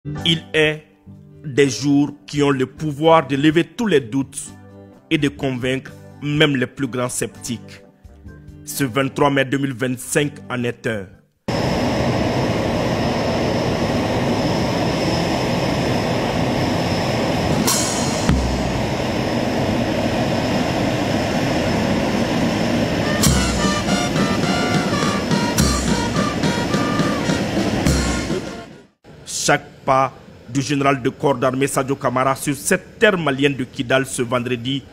Il est des jours qui ont le pouvoir de lever tous les doutes et de convaincre même les plus grands sceptiques. Ce 23 mai 2025 en est un. Chaque pas du général de corps d'armée Sadio Camara sur cette terre malienne de Kidal ce vendredi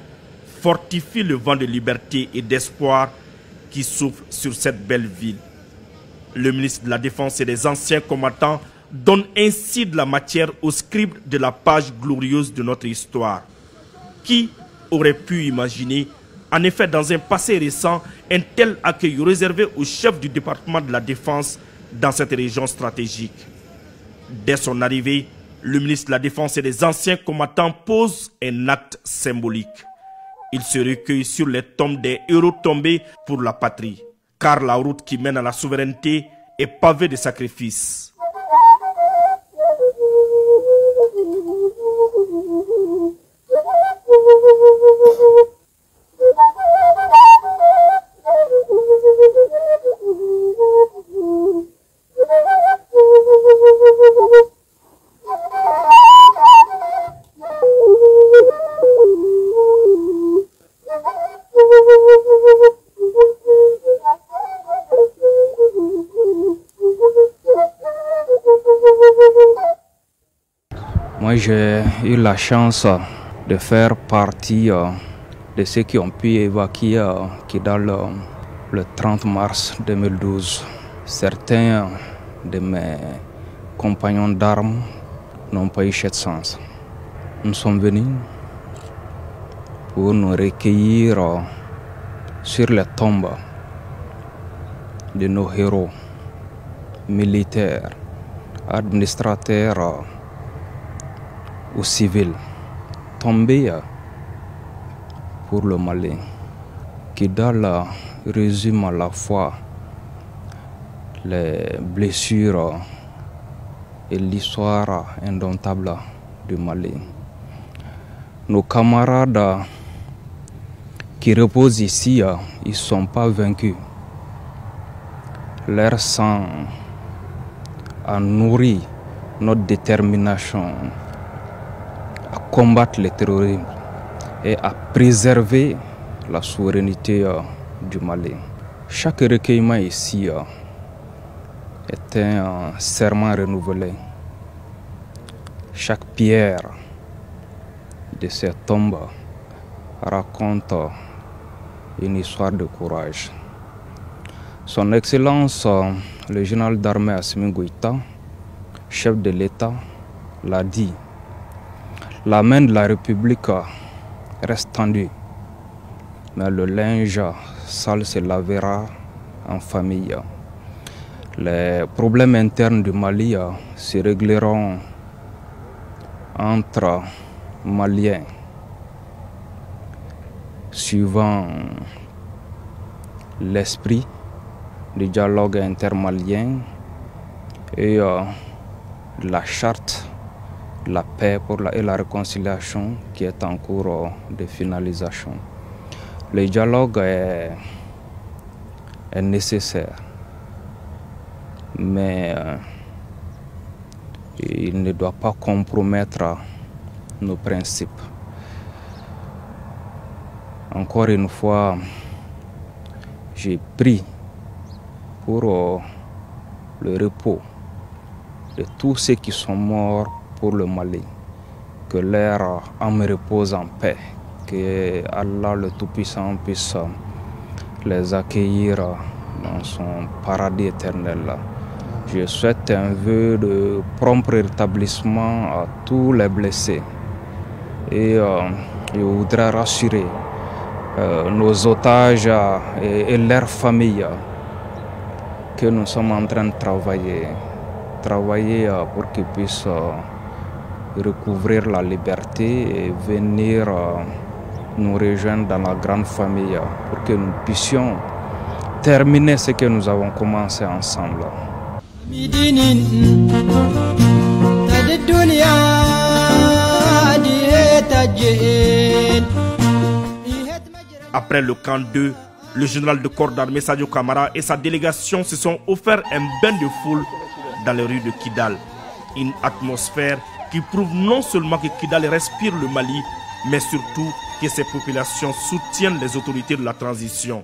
fortifie le vent de liberté et d'espoir qui souffle sur cette belle ville. Le ministre de la Défense et des anciens combattants donne ainsi de la matière aux scribes de la page glorieuse de notre histoire. Qui aurait pu imaginer, en effet, dans un passé récent, un tel accueil réservé au chef du département de la Défense dans cette région stratégique? Dès son arrivée, le ministre de la Défense et des anciens combattants pose un acte symbolique. Il se recueille sur les tombes des héros tombés pour la patrie, car la route qui mène à la souveraineté est pavée de sacrifices. Moi, j'ai eu la chance de faire partie de ceux qui ont pu évacuer Kidal le 30 mars 2012. Certains de mes compagnons d'armes n'ont pas eu cette chance. Nous sommes venus pour nous recueillir sur les tombes de nos héros militaires, administrateurs ou civils tombés pour le Mali. Kidal résume à la fois les blessures et l'histoire indomptable du Mali. Nos camarades qui reposent ici, ils ne sont pas vaincus. Leur sang a nourri notre détermination à combattre le terrorisme et à préserver la souveraineté du Mali. Chaque recueillement ici est un serment renouvelé. Chaque pierre de ces tombes raconte une histoire de courage. Son Excellence, le général d'armée Assimi Goïta, chef de l'État, l'a dit. La main de la République reste tendue, mais le linge sale se lavera en famille. Les problèmes internes du Mali se régleront entre Maliens, suivant l'esprit du dialogue intermalien et la charte de la paix et la réconciliation qui est en cours de finalisation. Le dialogue est nécessaire, mais il ne doit pas compromettre nos principes. Encore une fois, j'ai prié pour le repos de tous ceux qui sont morts pour le Mali, que leur âme repose en paix, que Allah le Tout-Puissant puisse les accueillir dans son paradis éternel. Je souhaite un vœu de prompt rétablissement à tous les blessés et je voudrais rassurer nos otages et leurs familles que nous sommes en train de travailler pour qu'ils puissent recouvrir la liberté et venir nous rejoindre dans la grande famille pour que nous puissions terminer ce que nous avons commencé ensemble. Après le camp 2, le général de corps d'armée Sadio Camara et sa délégation se sont offerts un bain de foule dans les rues de Kidal. Une atmosphère qui prouve non seulement que Kidal respire le Mali, mais surtout que ses populations soutiennent les autorités de la transition.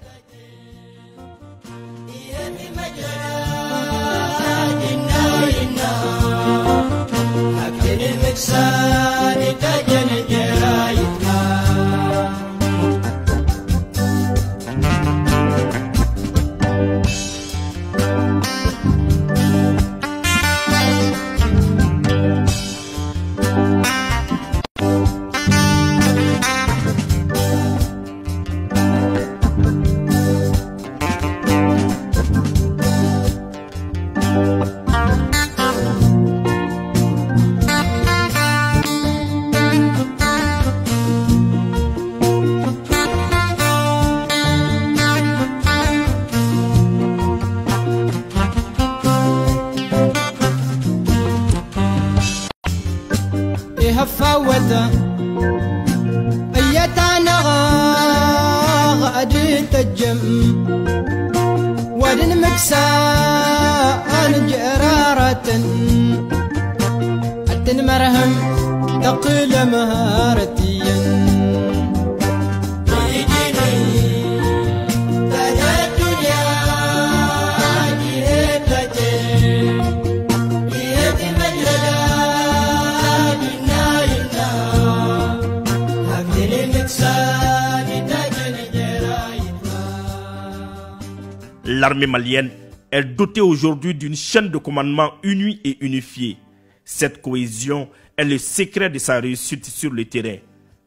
هفوته ايتانا غادي تجم ودن مكسان جرارة الدن مرهم تقل مهارتيا L'armée malienne est dotée aujourd'hui d'une chaîne de commandement unie et unifiée. Cette cohésion est le secret de sa réussite sur le terrain.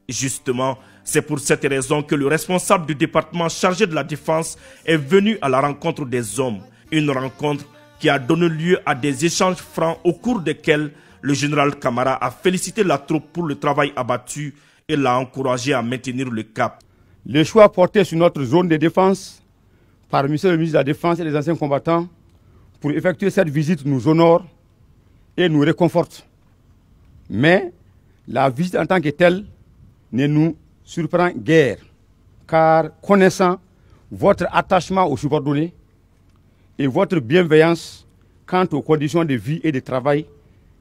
Justement, c'est pour cette raison que le responsable du département chargé de la défense est venu à la rencontre des hommes. Une rencontre qui a donné lieu à des échanges francs au cours desquels le général Camara a félicité la troupe pour le travail abattu et l'a encouragé à maintenir le cap. Le choix porté sur notre zone de défense par le ministre de la Défense et les anciens combattants pour effectuer cette visite nous honore et nous réconforte. Mais la visite en tant que telle ne nous surprend guère, car connaissant votre attachement aux subordonnés et votre bienveillance quant aux conditions de vie et de travail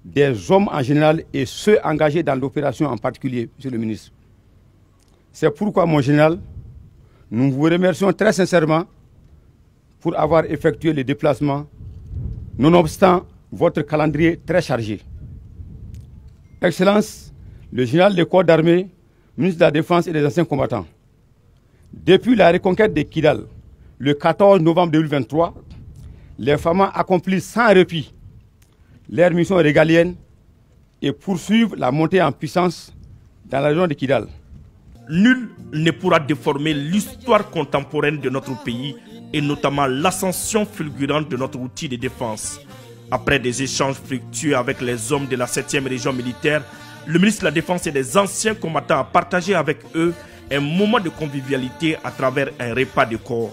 des hommes en général et ceux engagés dans l'opération en particulier, monsieur le ministre. C'est pourquoi, mon général, nous vous remercions très sincèrement pour avoir effectué le déplacement, nonobstant votre calendrier très chargé. Excellence, le général des corps d'armée, ministre de la Défense et des anciens combattants. Depuis la reconquête de Kidal, le 14 novembre 2023, les FAMA accomplissent sans répit leur mission régalienne et poursuivent la montée en puissance dans la région de Kidal. Nul ne pourra déformer l'histoire contemporaine de notre pays et notamment l'ascension fulgurante de notre outil de défense. Après des échanges fructueux avec les hommes de la 7e région militaire, le ministre de la Défense et des anciens combattants a partagé avec eux un moment de convivialité à travers un repas de corps.